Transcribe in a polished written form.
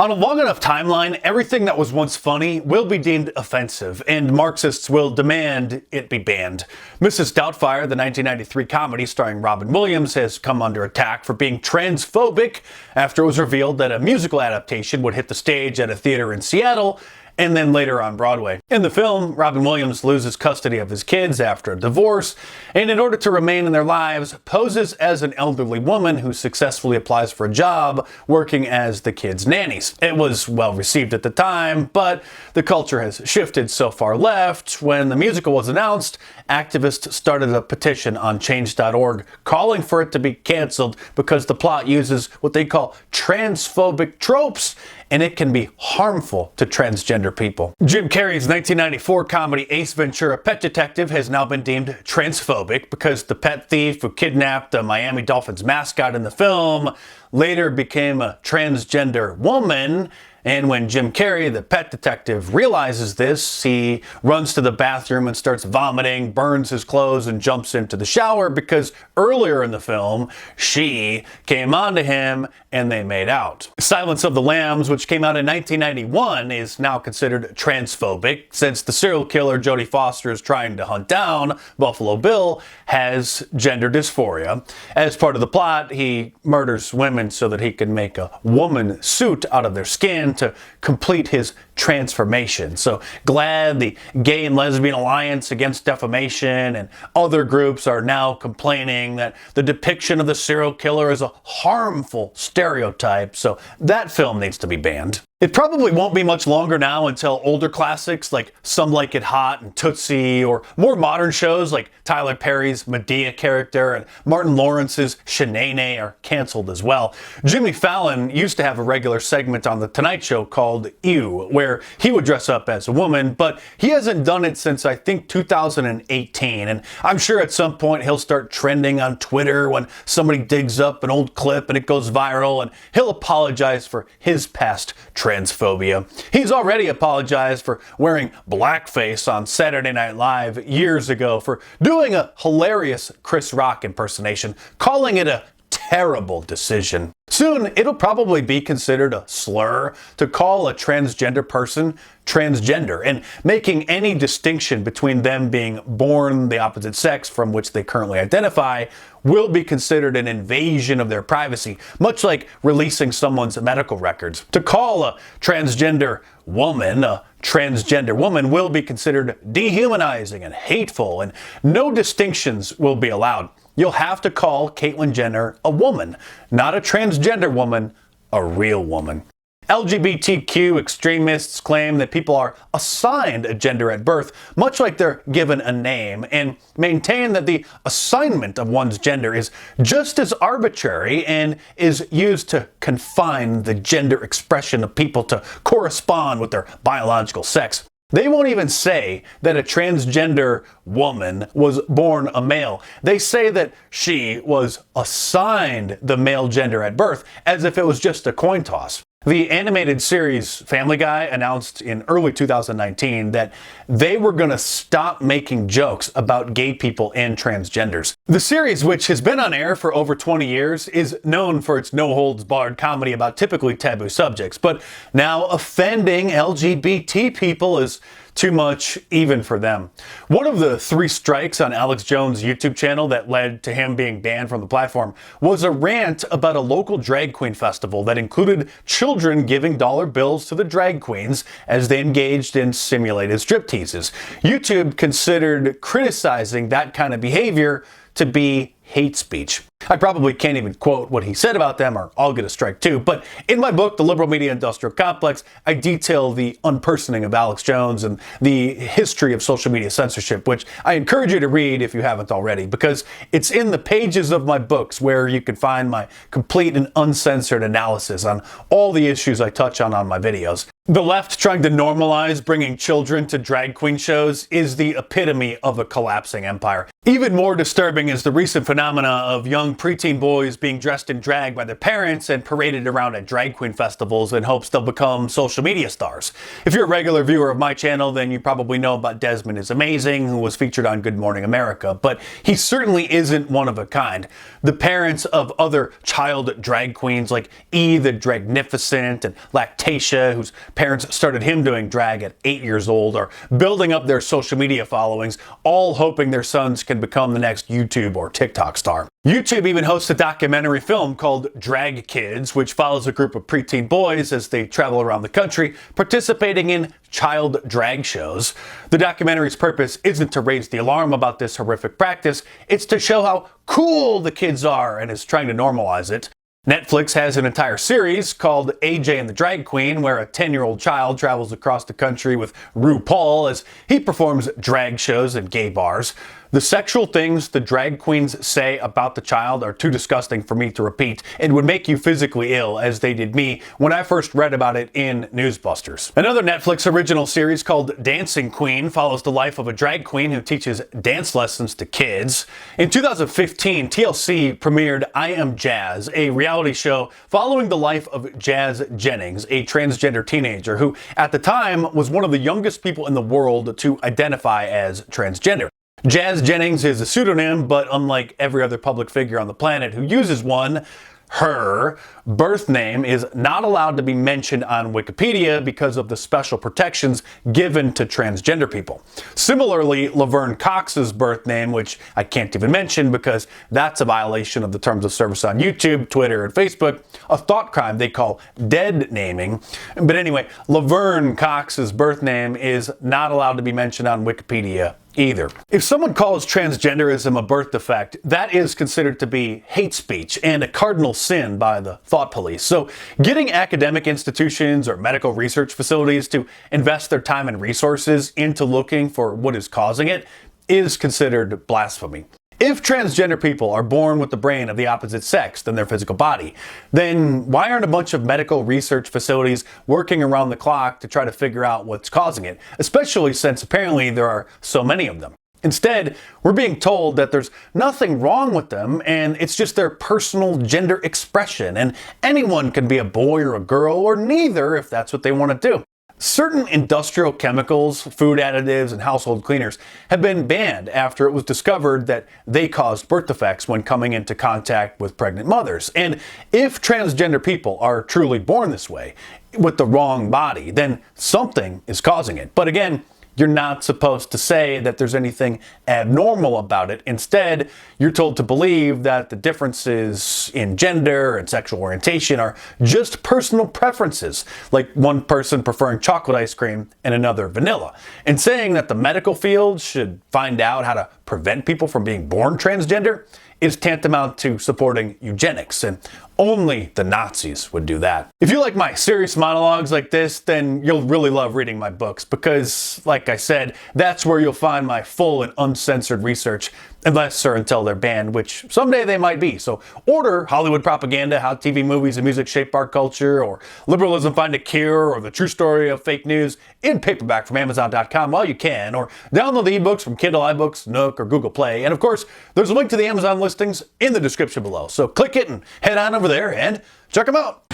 On a long enough timeline, everything that was once funny will be deemed offensive, and Marxists will demand it be banned. Mrs. Doubtfire, the 1993 comedy starring Robin Williams, has come under attack for being transphobic after it was revealed that a musical adaptation would hit the stage at a theater in Seattle and then later on Broadway. In the film, Robin Williams loses custody of his kids after a divorce, and in order to remain in their lives, poses as an elderly woman who successfully applies for a job working as the kids' nannies. It was well received at the time, but the culture has shifted so far left. When the musical was announced, activists started a petition on change.org calling for it to be canceled because the plot uses what they call transphobic tropes, and it can be harmful to transgender people. Jim Carrey's 1994 comedy Ace Ventura Pet Detective has now been deemed transphobic because the pet thief who kidnapped the Miami Dolphins mascot in the film later became a transgender woman. And when Jim Carrey, the pet detective, realizes this, he runs to the bathroom and starts vomiting, burns his clothes, and jumps into the shower because earlier in the film, she came onto him and they made out. Silence of the Lambs, which came out in 1991, is now considered transphobic since the serial killer Jodie Foster is trying to hunt down Buffalo Bill has gender dysphoria. As part of the plot, he murders women so that he can make a woman suit out of their skin to complete his transformation. So glad the Gay and Lesbian Alliance Against Defamation and other groups are now complaining that the depiction of the serial killer is a harmful stereotype, so that film needs to be banned. It probably won't be much longer now until older classics like Some Like It Hot and Tootsie, or more modern shows like Tyler Perry's Medea character and Martin Lawrence's Shanae are canceled as well. Jimmy Fallon used to have a regular segment on The Tonight Show called Ew, where he would dress up as a woman, but he hasn't done it since I think 2018, and I'm sure at some point he'll start trending on Twitter when somebody digs up an old clip and it goes viral, and he'll apologize for his past transphobia. He's already apologized for wearing blackface on Saturday Night Live years ago, for doing a hilarious Chris Rock impersonation, calling it a terrible decision. Soon, it'll probably be considered a slur to call a transgender person transgender, and making any distinction between them being born the opposite sex from which they currently identify will be considered an invasion of their privacy, much like releasing someone's medical records. To call a transgender woman will be considered dehumanizing and hateful, and no distinctions will be allowed. You'll have to call Caitlyn Jenner a woman, not a transgender woman, a real woman. LGBTQ extremists claim that people are assigned a gender at birth, much like they're given a name, and maintain that the assignment of one's gender is just as arbitrary and is used to confine the gender expression of people to correspond with their biological sex. They won't even say that a transgender woman was born a male. They say that she was assigned the male gender at birth, as if it was just a coin toss. The animated series Family Guy announced in early 2019 that they were going to stop making jokes about gay people and transgenders. The series, which has been on air for over 20 years, is known for its no-holds-barred comedy about typically taboo subjects, but now offending LGBT people is too much even for them. One of the 3 strikes on Alex Jones' YouTube channel that led to him being banned from the platform was a rant about a local drag queen festival that included children giving dollar bills to the drag queens as they engaged in simulated stripteases. YouTube considered criticizing that kind of behavior to be hate speech. I probably can't even quote what he said about them, or I'll get a strike too, but in my book, The Liberal Media Industrial Complex, I detail the unpersoning of Alex Jones and the history of social media censorship, which I encourage you to read if you haven't already, because it's in the pages of my books where you can find my complete and uncensored analysis on all the issues I touch on my videos. The left trying to normalize bringing children to drag queen shows is the epitome of a collapsing empire. Even more disturbing is the recent phenomenon phenomena of young preteen boys being dressed in drag by their parents and paraded around at drag queen festivals in hopes they'll become social media stars. If you're a regular viewer of my channel, then you probably know about Desmond is Amazing, who was featured on Good Morning America, but he certainly isn't one of a kind. The parents of other child drag queens like E the Dragnificent and Lactatia, whose parents started him doing drag at 8 years old, are building up their social media followings, all hoping their sons can become the next YouTube or TikTok star. YouTube even hosts a documentary film called Drag Kids, which follows a group of preteen boys as they travel around the country participating in child drag shows. The documentary's purpose isn't to raise the alarm about this horrific practice, it's to show how cool the kids are and is trying to normalize it. Netflix has an entire series called AJ and the Drag Queen, where a 10-year-old child travels across the country with RuPaul as he performs drag shows in gay bars. The sexual things the drag queens say about the child are too disgusting for me to repeat and would make you physically ill, as they did me when I first read about it in Newsbusters. Another Netflix original series called Dancing Queen follows the life of a drag queen who teaches dance lessons to kids. In 2015, TLC premiered I Am Jazz, a reality show following the life of Jazz Jennings, a transgender teenager who at the time was one of the youngest people in the world to identify as transgender. Jazz Jennings is a pseudonym, but unlike every other public figure on the planet who uses one, her birth name is not allowed to be mentioned on Wikipedia because of the special protections given to transgender people. Similarly, Laverne Cox's birth name, which I can't even mention because that's a violation of the terms of service on YouTube, Twitter, and Facebook, a thought crime they call dead naming. But anyway, Laverne Cox's birth name is not allowed to be mentioned on Wikipedia either. If someone calls transgenderism a birth defect, that is considered to be hate speech and a cardinal sin by the thought police. So getting academic institutions or medical research facilities to invest their time and resources into looking for what is causing it is considered blasphemy. If transgender people are born with the brain of the opposite sex than their physical body, then why aren't a bunch of medical research facilities working around the clock to try to figure out what's causing it, especially since apparently there are so many of them? Instead, we're being told that there's nothing wrong with them and it's just their personal gender expression, and anyone can be a boy or a girl or neither if that's what they want to do. Certain industrial chemicals, food additives, and household cleaners have been banned after it was discovered that they caused birth defects when coming into contact with pregnant mothers. And if transgender people are truly born this way, with the wrong body, then something is causing it. But again, you're not supposed to say that there's anything abnormal about it. Instead, you're told to believe that the differences in gender and sexual orientation are just personal preferences, like one person preferring chocolate ice cream and another vanilla. And saying that the medical field should find out how to prevent people from being born transgender is tantamount to supporting eugenics, and only the Nazis would do that. If you like my serious monologues like this, then you'll really love reading my books because, like I said, that's where you'll find my full and uncensored research, unless or until they're banned, which someday they might be. So order Hollywood Propaganda, How TV Movies and Music Shape Our Culture, or Liberalism Find a Cure, or The True Story of Fake News in paperback from Amazon.com while you can, or download the ebooks from Kindle iBooks, Nook, or Google Play. And of course, there's a link to the Amazon listings in the description below. So click it and head on over there and check them out.